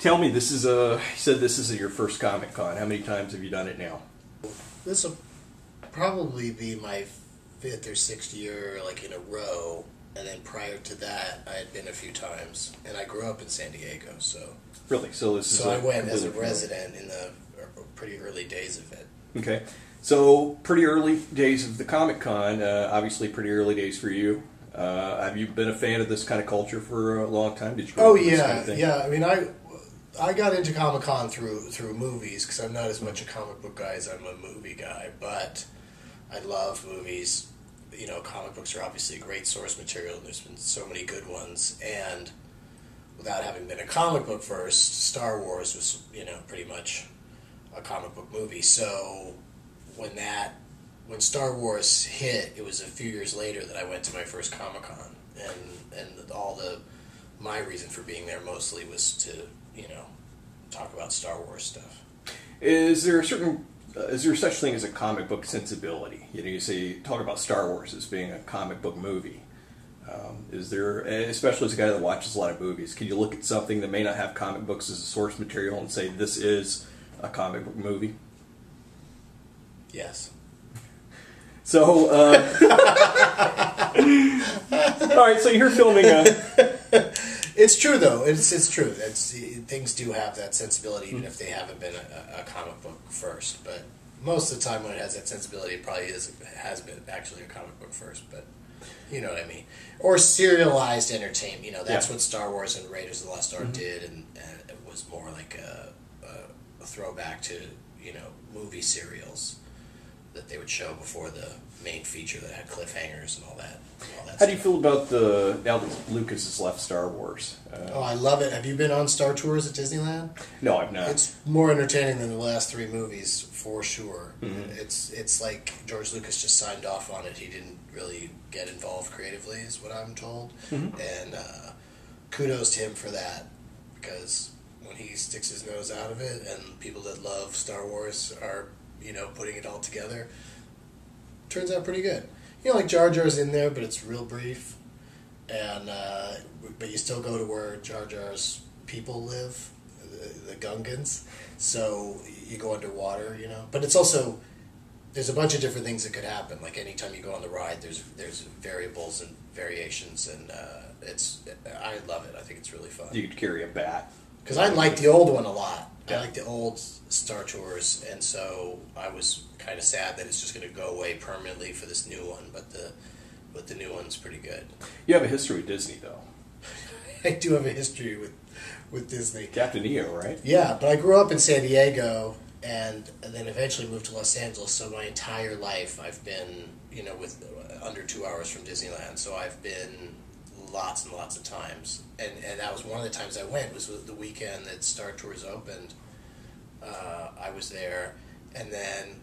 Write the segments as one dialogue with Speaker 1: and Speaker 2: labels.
Speaker 1: Tell me, you said this is your first Comic Con. How many times have you done it now?
Speaker 2: This will probably be my 5th or 6th year, like in a row. And then prior to that, I had been a few times, and I grew up in San Diego, so.
Speaker 1: Really? So
Speaker 2: I went as a resident in the pretty early days of it.
Speaker 1: Okay. So pretty early days of the Comic Con, obviously pretty early days for you. Have you been a fan of this kind of culture for a long time? Did you grow up with this kind of thing?
Speaker 2: Yeah. I mean, I got into Comic Con through movies because I'm not as much a comic book guy as I'm a movie guy, but I love movies. You know, comic books are obviously a great source material, and there's been so many good ones. And without having been a comic book first, Star Wars was, pretty much a comic book movie. So when Star Wars hit, it was a few years later that I went to my first Comic Con, and my reason for being there mostly was to talk about Star Wars stuff.
Speaker 1: Is there such thing as a comic book sensibility? You talk about Star Wars as being a comic book movie. Is there, especially as a guy that watches a lot of movies, can you look at something that may not have comic books as a source material and say this is a comic book movie?
Speaker 2: Yes.
Speaker 1: So, all right. So you're filming.
Speaker 2: It's true, though. It's true. Things do have that sensibility, even if they haven't been a comic book first. But most of the time, when it has that sensibility, it probably has been actually a comic book first. But you know what I mean. Or serialized entertainment. That's what Star Wars and Raiders of the Lost Ark did, and it was more like a throwback to movie serials that they would show before the main feature that had cliffhangers and all that.
Speaker 1: How do you feel about now that Lucas has left Star Wars?
Speaker 2: I love it. Have you been on Star Tours at Disneyland?
Speaker 1: No, I've not.
Speaker 2: It's more entertaining than the last 3 movies, for sure.
Speaker 1: Mm-hmm.
Speaker 2: It's like George Lucas just signed off on it. He didn't really get involved creatively, is what I'm told.
Speaker 1: Mm-hmm.
Speaker 2: And kudos to him for that, because when he sticks his nose out of it, and people that love Star Wars are putting it all together, turns out pretty good. Like Jar Jar's in there, but it's real brief, and but you still go to where Jar Jar's people live, the Gungans. So you go underwater, But it's also, there's a bunch of different things that could happen. Like anytime you go on the ride, there's variables and variations, and I love it. I think it's really fun.
Speaker 1: You could carry a bat.
Speaker 2: Because I like the old one a lot.
Speaker 1: Yeah.
Speaker 2: I like the old Star Tours, and so I was kind of sad that it's just going to go away permanently for this new one. But the new one's pretty good.
Speaker 1: You have a history with Disney, though.
Speaker 2: I do have a history with Disney.
Speaker 1: Captain EO, right?
Speaker 2: Yeah, but I grew up in San Diego, and then eventually moved to Los Angeles. So my entire life, I've been with under 2 hours from Disneyland. So I've been lots and lots of times, and that was one of the times I went, was the weekend that Star Tours opened. I was there, and then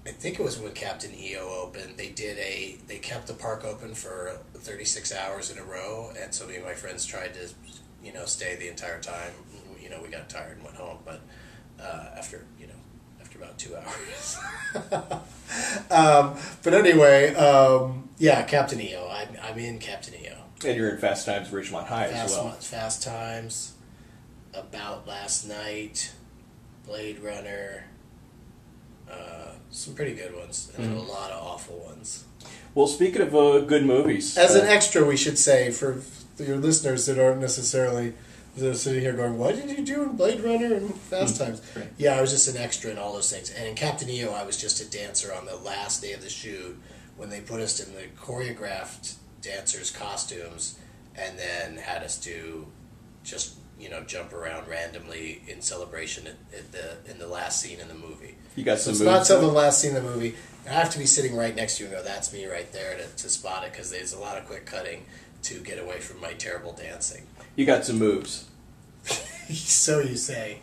Speaker 2: I think it was when Captain EO opened. They kept the park open for 36 hours in a row, and so me and my friends tried to stay the entire time. We got tired and went home, but after about 2 hours. But anyway, Captain EO. I'm in Captain EO.
Speaker 1: And you're in Fast Times at Ridgemont High as well.
Speaker 2: Fast Times, About Last Night, Blade Runner, some pretty good ones, and then a lot of awful ones.
Speaker 1: Well, speaking of good movies...
Speaker 2: As an extra, we should say, for your listeners that aren't necessarily... They're sitting here going, what did you do in Blade Runner and Fast Times?
Speaker 1: Right.
Speaker 2: Yeah, I was just an extra in all those things. And in Captain EO, I was just a dancer on the last day of the shoot when they put us in the choreographed dancers' costumes and then had us do just, jump around randomly in celebration in the last scene in the movie.
Speaker 1: You got some
Speaker 2: moves.
Speaker 1: It's
Speaker 2: not till the last scene in the movie. I have to be sitting right next to you and go, that's me right there to spot it, because there's a lot of quick cutting to get away from my terrible dancing.
Speaker 1: You got some moves.
Speaker 2: So you say.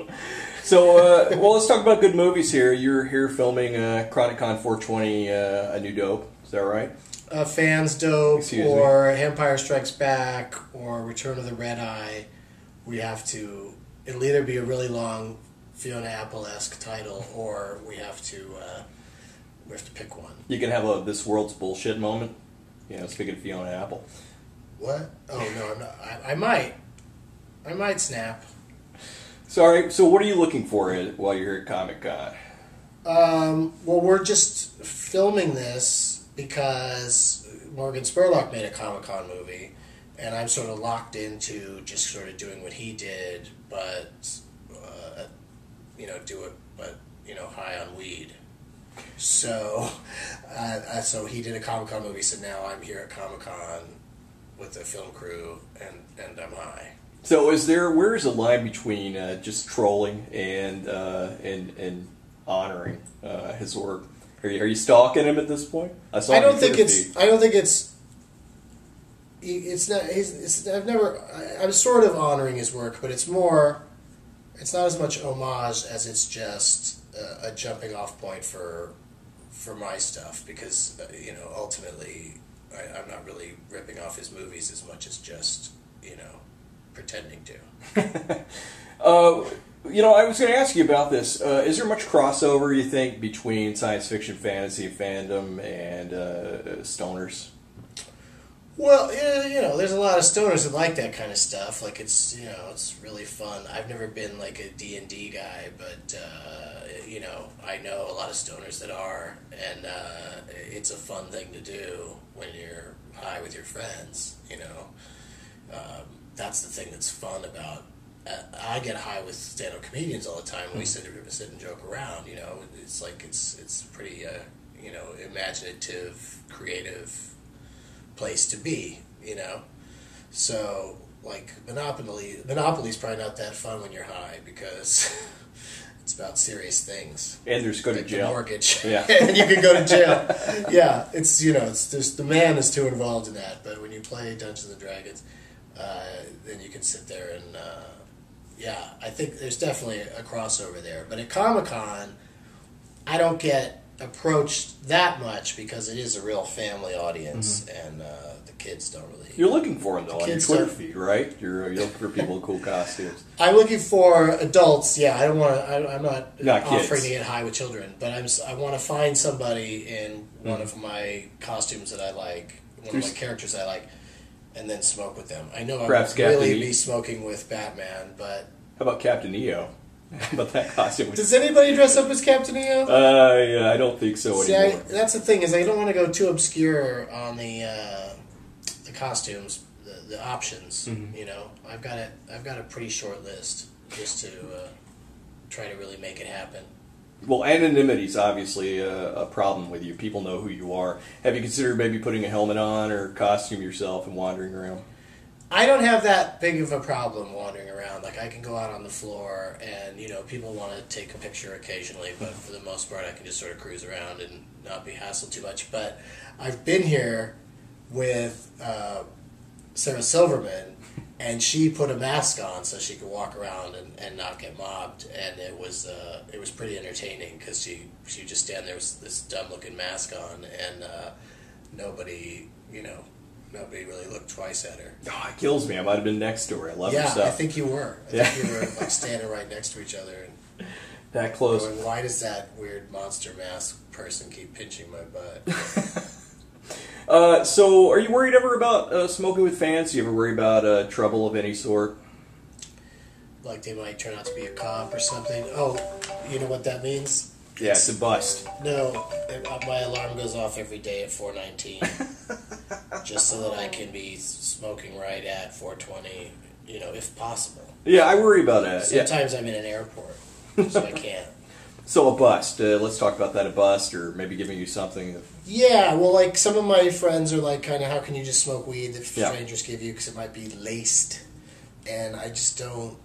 Speaker 1: So, let's talk about good movies here. You're here filming ChronicCon 420, A New Dope. Is that right?
Speaker 2: Fans Dope, or Empire Strikes Back, or Return of the Red Eye. It'll either be a really long Fiona Apple-esque title, or we have to pick one.
Speaker 1: You can have a This World's Bullshit moment. Speaking of Fiona Apple.
Speaker 2: What? Oh, no, I'm not. I might snap.
Speaker 1: Sorry. So, what are you looking for while you're here at Comic-Con?
Speaker 2: Well, we're just filming this because Morgan Spurlock made a Comic-Con movie, and I'm sort of locked into just sort of doing what he did, but high on weed. So, so he did a Comic-Con movie. So now I'm here at Comic-Con with the film crew, and I'm high.
Speaker 1: So, where is the line between just trolling and honoring his work? Are you stalking him at this point?
Speaker 2: I don't think it's. It's not. I'm sort of honoring his work, but it's more. It's not as much homage as it's just a jumping off point for my stuff, because ultimately I'm not really ripping off his movies as much as just pretending to.
Speaker 1: I was going to ask you about this. Is there much crossover, you think, between science fiction, fantasy, fandom, and stoners?
Speaker 2: Well, there's a lot of stoners that like that kind of stuff. Like, it's really fun. I've never been like a D&D guy, but I know a lot of stoners that are, and it's a fun thing to do when you're high with your friends. That's the thing that's fun about. I get high with stand-up comedians all the time. We sit and joke around. It's like it's pretty imaginative, creative place to be. So like Monopoly's probably not that fun when you're high, because it's about serious things.
Speaker 1: And there's go to jail.
Speaker 2: The mortgage.
Speaker 1: Yeah.
Speaker 2: And you can go to jail. Yeah, it's it's just the man is too involved in that. But when you play Dungeons and Dragons, then you can sit there and I think there's definitely a crossover there. But at Comic-Con, I don't get approached that much because it is a real family audience, and the kids don't really.
Speaker 1: You're looking for them though on your Twitter feed, right? You're looking for people with cool costumes.
Speaker 2: I'm looking for adults. Yeah, I don't want to. I'm not offering
Speaker 1: kids
Speaker 2: to get high with children, but I want to find somebody in one of my costumes that I like, one of my characters I like, and then smoke with them. I know I won't really be smoking with Batman, but
Speaker 1: how about Captain EO? How about that costume?
Speaker 2: Does anybody dress up as Captain EO?
Speaker 1: Yeah, I don't think so anymore.
Speaker 2: That's the thing, is I don't want to go too obscure on the costumes, the options. I've got a pretty short list just to try to really make it happen.
Speaker 1: Well, anonymity is obviously a problem with you. People know who you are. Have you considered maybe putting a helmet on or costume yourself and wandering around?
Speaker 2: I don't have that big of a problem wandering around. Like, I can go out on the floor and, people want to take a picture occasionally, but for the most part I can just sort of cruise around and not be hassled too much. But I've been here with Sarah Silverman, and she put a mask on so she could walk around and not get mobbed, and it was pretty entertaining, because she would just stand there with this dumb-looking mask on, and nobody really looked twice at her.
Speaker 1: Oh, it kills me. I might have been next to her. I love her stuff.
Speaker 2: Yeah, I think you were. I think you were like standing right next to each other and
Speaker 1: that close.
Speaker 2: Going, why does that weird monster mask person keep pinching my
Speaker 1: butt? So, are you worried ever about smoking with fans? Do you ever worry about trouble of any sort?
Speaker 2: Like they might turn out to be a cop or something? Oh, you know what that means?
Speaker 1: Yeah, it's a bust.
Speaker 2: No, my alarm goes off every day at 4:19, just so that I can be smoking right at 4:20, if possible.
Speaker 1: Yeah, I worry about that.
Speaker 2: Sometimes I'm in an airport, so I can't.
Speaker 1: So a bust. Let's talk about that. A bust, or maybe giving you something.
Speaker 2: Yeah, well, like some of my friends are like, kind of, how can you just smoke weed that strangers give you because it might be laced, and I just don't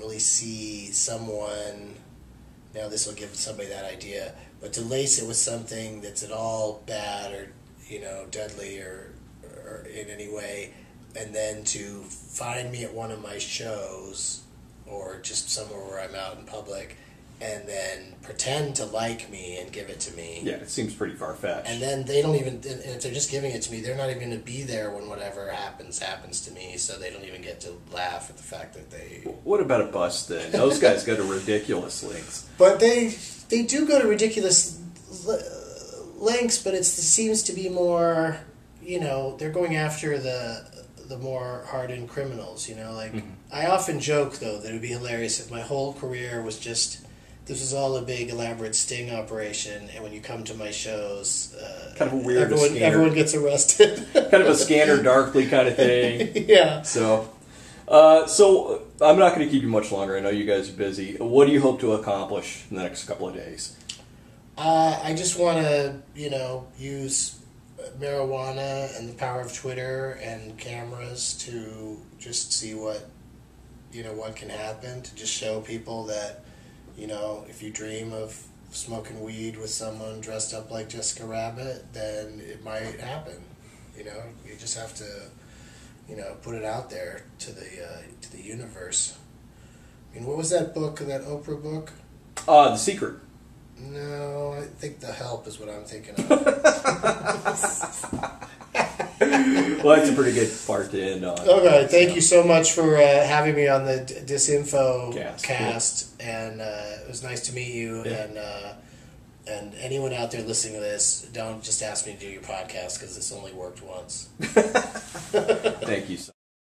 Speaker 2: really see someone. Now this will give somebody that idea, but to lace it with something that's at all bad or deadly or in any way, and then to find me at one of my shows or just somewhere where I'm out in public, and then pretend to like me and give it to me.
Speaker 1: Yeah, it seems pretty far-fetched.
Speaker 2: And then they don't even, and if they're just giving it to me, they're not even going to be there when whatever happens to me, so they don't even get to laugh at the fact that they...
Speaker 1: What about a bust then? Those guys go to ridiculous lengths.
Speaker 2: But they do go to ridiculous lengths, but it seems to be more, they're going after the the more hardened criminals. You know, like I often joke though that it would be hilarious if my whole career was just. This was all a big elaborate sting operation, and when you come to my shows,
Speaker 1: kind of a weird
Speaker 2: everyone gets arrested.
Speaker 1: Kind of a Scanner Darkly kind of thing.
Speaker 2: Yeah.
Speaker 1: So I'm not going to keep you much longer. I know you guys are busy. What do you hope to accomplish in the next couple of days?
Speaker 2: I just want to, use marijuana and the power of Twitter and cameras to just see what can happen. To just show people that. If you dream of smoking weed with someone dressed up like Jessica Rabbit, then it might happen. You just have to, put it out there to the universe. I mean, what was that book, that Oprah book?
Speaker 1: The Secret.
Speaker 2: No, I think The Help is what I'm thinking of.
Speaker 1: Well, that's a pretty good part to end on.
Speaker 2: Okay, thank you so much for having me on the Disinfo cast, and it was nice to meet you. Yeah. And anyone out there listening to this, don't just ask me to do your podcast because this only worked once.
Speaker 1: Thank you so much.